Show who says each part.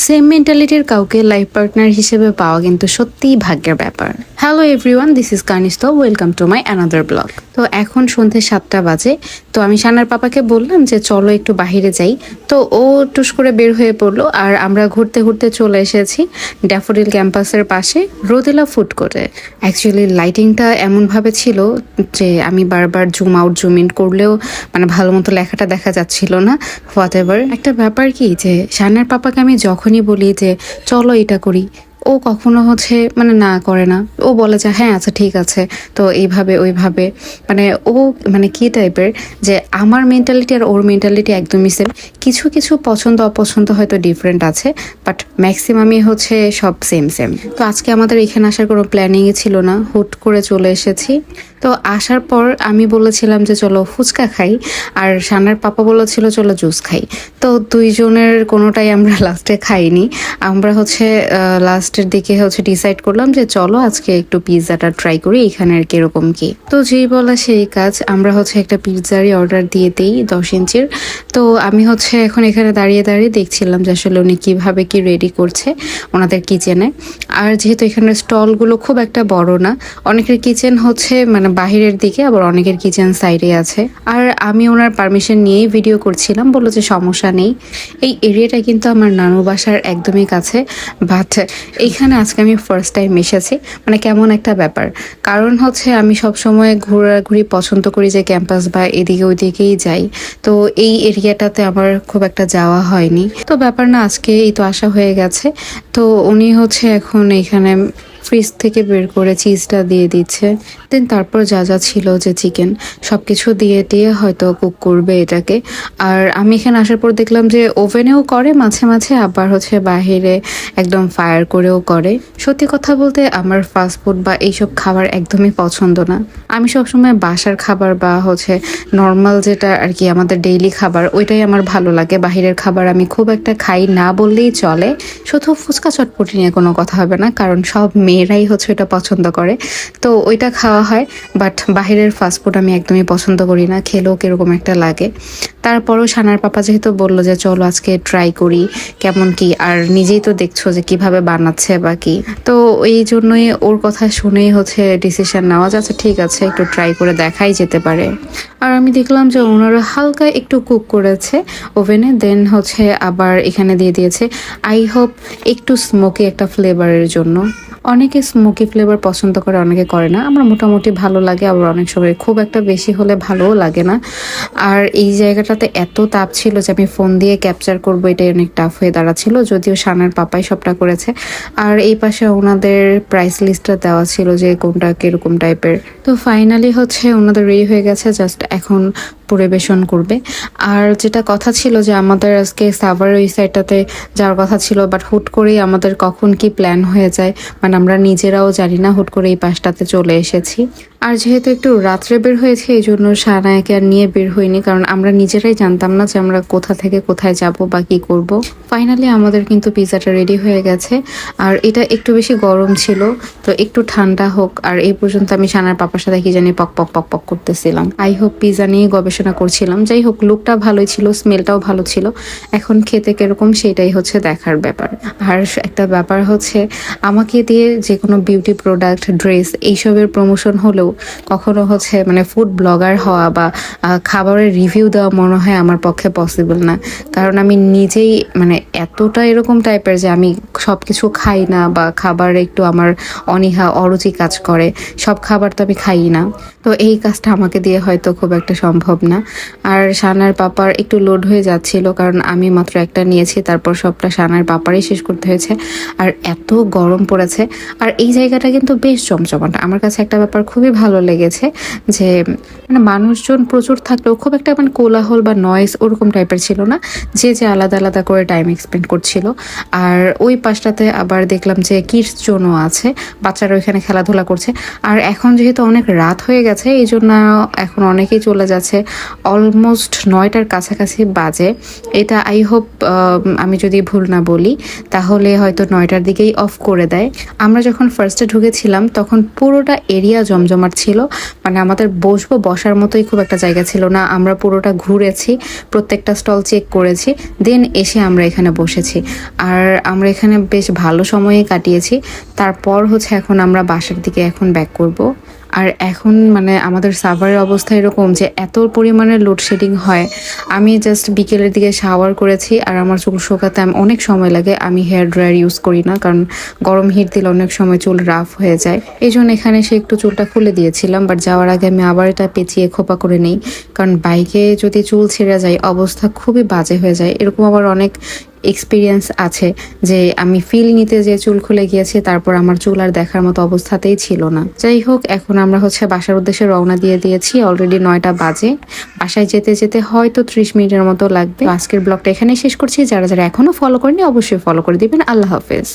Speaker 1: Same মেন্টালিটির কাউকে life partner হিসেবে পাওয়া কিন্তু সত্যিই ভাগ্যের ব্যাপার। Hello everyone, this is Kanisht, welcome to my another blog. তো এখন সন্ধ্যে 7টা বাজে। তো আমি শানার পাপাকে বললাম যে চলো একটু বাহিরে যাই। তো ও টুস করে বের হয়ে পড়লো আর আমরা ঘুরতে ঘুরতে চলে এসেছি ড্যাফোডিল ক্যাম্পাসের পাশে রোদেলা ফুড কোর্টে। অ্যাকচুয়ালি লাইটিংটা এমনভাবে ছিল যে আমি বারবার জুম আউট জুম ইন করলেও মানে ভালো মতো লেখাটা দেখা যাচ্ছিল না। হোয়াট এভার, একটা ব্যাপার কি যে শানার পাপাকে আমি যখনই বলি যে চলো এটা করি, ও কখনো মানে না করে না। ও বলে যে হ্যাঁ আচ্ছা ঠিক আছে, তো এইভাবে ওইভাবে মানে ও মানে কি টাইপের যে আমার মেন্টালিটি আর ওর মেন্টালিটি একদমই সেম। কিছু কিছু পছন্দ অপছন্দ হয়তো ডিফারেন্ট আছে, বাট ম্যাক্সিমামই সব সেম সেম। তো আজকে আমাদের এখানে আসার কোনো প্ল্যানিংই ছিল না, হুট করে চলে এসেছি। তো আসার পর আমি বলেছিলাম যে চলো ফুচকা খাই, আর শানার পাপা বলেছিল চলো জুস খাই। তো দুইজনের কোনোটাই আমরা লাস্টে খাইনি। আমরা লাস্টের দিকে ডিসাইড করলাম যে চলো আজকে একটু পিৎজাটা ট্রাই করি এখানের কিরকম কি। তো যেই বলা সেই কাজ, আমরা একটা পিৎজারই অর্ডার দিয়ে দিই 10 ইঞ্চির। তো আমি এখন এখানে দাঁড়িয়ে দাঁড়িয়ে দেখছিলাম যে আসলে উনি কিভাবে কি রেডি করছে ওনাদের কিচেনে। আর যেহেতু এখানে স্টলগুলো খুব একটা বড় না, অনেকের কিচেন মানে বাহিরের দিকে, আবার অনেকের কিচেন সাইডে আছে। আর আমি ওনার পারমিশন নিয়েই ভিডিও করছিলাম, বললো যে সমস্যা নেই। এই এরিয়াটা কিন্তু আমার নানুর বাসার একদমই কাছে, বাট এইখানে আজকে আমি ফার্স্ট টাইম এসেছি। মানে কেমন একটা ব্যাপার, কারণ আমি সবসময় ঘোরাঘুরি পছন্দ করি, যে ক্যাম্পাস বা এদিকে ওইদিকেই যাই। তো এই এরিয়াটাতে আমার খুব একটা যাওয়া হয়নি। তো ব্যাপার না, আজকে এই তো আসা হয়ে গেছে। তো উনি এখন এখানে ফ্রিজ থেকে বের করে চিজটা দিয়ে দিচ্ছে। দেন তারপর যা যা ছিল যে চিকেন সব কিছু দিয়ে হয়তো কুক করবে এটাকে। আর আমি এখানে আসার পর দেখলাম যে ওভেনেও করে মাঝে মাঝে, আবার বাহিরে একদম ফায়ার করেও করে। সত্যি কথা বলতে আমার ফাস্টফুড বা এইসব খাবার একদমই পছন্দ না। আমি সবসময় বাসার খাবার বা নর্মাল যেটা আর কি আমাদের ডেইলি খাবার, ওইটাই আমার ভালো লাগে। বাহিরের খাবার আমি খুব একটা খাই না বললেই চলে। শুধু ফুচকা চটপটি নিয়ে কোনো কথা হবে না, কারণ সব মেয়েরাই এটা পছন্দ করে, তো ওইটা খাওয়া হয়। বাট বাহিরের ফাস্টফুড আমি একদমই পছন্দ করি না, খেলেও কিরকম একটা লাগে। তারপরও শানার পাপা যেহেতু বললো যে চলো আজকে ট্রাই করি কেমন কি, আর নিজেই তো দেখছো যে কিভাবে বানাচ্ছে বা কি, তো এই জন্যই ওর কথা শুনেই ডিসিশন নেওয়া যাচ্ছে, ঠিক আছে একটু ট্রাই করে দেখাই যেতে পারে। আর আমি দেখলাম যে ওনারা হালকা একটু কুক করেছে ওভেনে, দেন আবার এখানে দিয়ে দিয়েছে। আই হোপ একটু স্মোকি একটা ফ্লেভারের জন্য। অনেকে স্মোকি ফ্লেভার পছন্দ করে, অনেকে করে না। আমার মোটামুটি ভালো লাগে, আবার অনেক সময় খুব একটা বেশি হলে ভালোও লাগে না। আর এই জায়গাটাতে এত তাপ ছিল যে আমি ফোন দিয়ে ক্যাপচার করবো, এটাই অনেক টাফ হয়ে দাঁড়াচ্ছিল, যদিও শানার পাপাই সবটা করেছে। আর এই পাশে ওনাদের প্রাইস লিস্টটা দেওয়া ছিল যে কোনটা কিরকম টাইপের। তো ফাইনালি ওনাদের রেডি হয়ে গেছে, জাস্ট এখন পরিবেশন করবে। আর যেটা কথা ছিল যে আমাদের আজকে সাভার ওই সাইডটাতে যাওয়ার কথা ছিল, বাট হুট করেই আমাদের কখন কি প্ল্যান হয়ে যায়, মানে আমরা নিজেরাও জানি না, হুট করে এই পাশটাতে চলে এসেছি। আর যেহেতু একটু রাত্রে বের হয়েছে, এই জন্য সানায়াকে আর নিয়ে বের হইনি, কারণ আমরা নিজেরাই জানতাম না যে আমরা কোথা থেকে কোথায় যাব বা কি করব। ফাইনালি আমাদের কিন্তু পিৎজাটা রেডি হয়ে গেছে। আর এটা একটু বেশি গরম ছিল, তো একটু ঠান্ডা হোক। আর এই পর্যন্ত আমি সানার পাপার সাথে কি জানি পক পক পক পক করতেছিলাম। আই হোপ পিৎজা নিয়ে গবেষণা করছিলাম। যাই হোক, লুকটা ভালোই ছিল, স্মেলটাও ভালো ছিল। এখন খেতে কিরকম সেটাই দেখার ব্যাপার। আর একটা ব্যাপার আমাকে দিয়ে যে কোনো বিউটি প্রোডাক্ট, ড্রেস এইসবের প্রমোশন হলেও কখনো মানে ফুড ব্লগার হওয়া বা খাবারের রিভিউ দেওয়া মনে হয় আমার পক্ষে পসিবল না। কারণ আমি নিজেই মানে এতটা এরকম টাইপের যে আমি সব কিছু খাই না, বা খাবার একটু আমার অনীহা অরুচি কাজ করে, সব খাবার তো আমি খাই না। তো এই কাজটা আমাকে দিয়ে হয়তো খুব একটা সম্ভব না। আর শানার পাপার একটু লোড হয়ে যাচ্ছিল, কারণ আমি মাত্র একটা নিয়েছি, তারপর সবটা শানার পাপারই শেষ করতে হয়েছে। আর এত গরম পড়েছে। আর এই জায়গাটা কিন্তু বেশ জমজমাট। আমার কাছে একটা ব্যাপার খুবই ভালো লেগেছে যে মানে মানুষজন প্রচুর থাকলেও খুব একটা মানে কোলাহল বা নয়েজ ওরকম টাইপের ছিল না, যে যে আলাদা আলাদা করে টাইম এক্সপেন্ড করছিল। আর ওই পাশটাতে আবার দেখলাম যে কিডস জোনও আছে, বাচ্চারা ওইখানে খেলাধুলা করছে। আর এখন যেহেতু অনেক রাত হয়ে গেছে এই জন্য এখন অনেকেই চলে যাচ্ছে, অলমোস্ট 9টার কাছাকাছি বাজে। এটা আই হোপ আমি যদি ভুল না বলি তাহলে হয়তো 9টার দিকেই অফ করে দেয়। আমরা যখন ফার্স্টে ঢুকেছিলাম তখন পুরোটা এরিয়া জমজমাট ছিল, মানে আমাদের বসার মতোই খুব একটা জায়গা ছিল না। আমরা পুরোটা ঘুরেছি, প্রত্যেকটা স্টল চেক করেছি, দেন এসে আমরা এখানে বসেছি। আর আমরা এখানে বেশ ভালো সময়ে কাটিয়েছি। তারপর হচ্ছে এখন আমরা বাসার দিকে এখন ব্যাক করব। আর এখন মানে আমাদের সার্ভারের অবস্থা এরকম যে এত পরিমাণে লোডশেডিং হয়। আমি জাস্ট বিকেলের দিকে শাওয়ার করেছি, আর আমার চুল শুকাতে অনেক সময় লাগে। আমি হেয়ার ড্রায়ার ইউজ করি না, কারণ গরম হিট দিলে অনেক সময় চুল রাফ হয়ে যায়। এই জন্য এখানে এসে একটু চুলটা খুলে দিয়েছিলাম, বাট যাওয়ার আগে আমি আবার এটা পেঁচিয়ে খোপা করে নেই, কারণ বাইকে যদি চুল ছেড়ে যায় অবস্থা খুবই বাজে হয়ে যায়। এরকম আবার অনেক এক্সপিরিয়েন্স আছে যে আমি ফিল নিতে যে চুল খুলে গিয়েছি, তারপর আমার চুল আর দেখার মতো অবস্থাতেই ছিল না। যাই হোক, এখন আমরা হচ্ছে বাসার উদ্দেশ্যে রওনা দিয়ে দিয়েছি। অলরেডি 9টা বাজে। বাসায় যেতে যেতে হয়তো 30 মিনিটের মতো লাগবে। আজকের ব্লগটা এখানেই শেষ করছি। যারা যারা এখনো ফলো করেনি অবশ্যই ফলো করে দিবেন। আল্লাহ হাফেজ।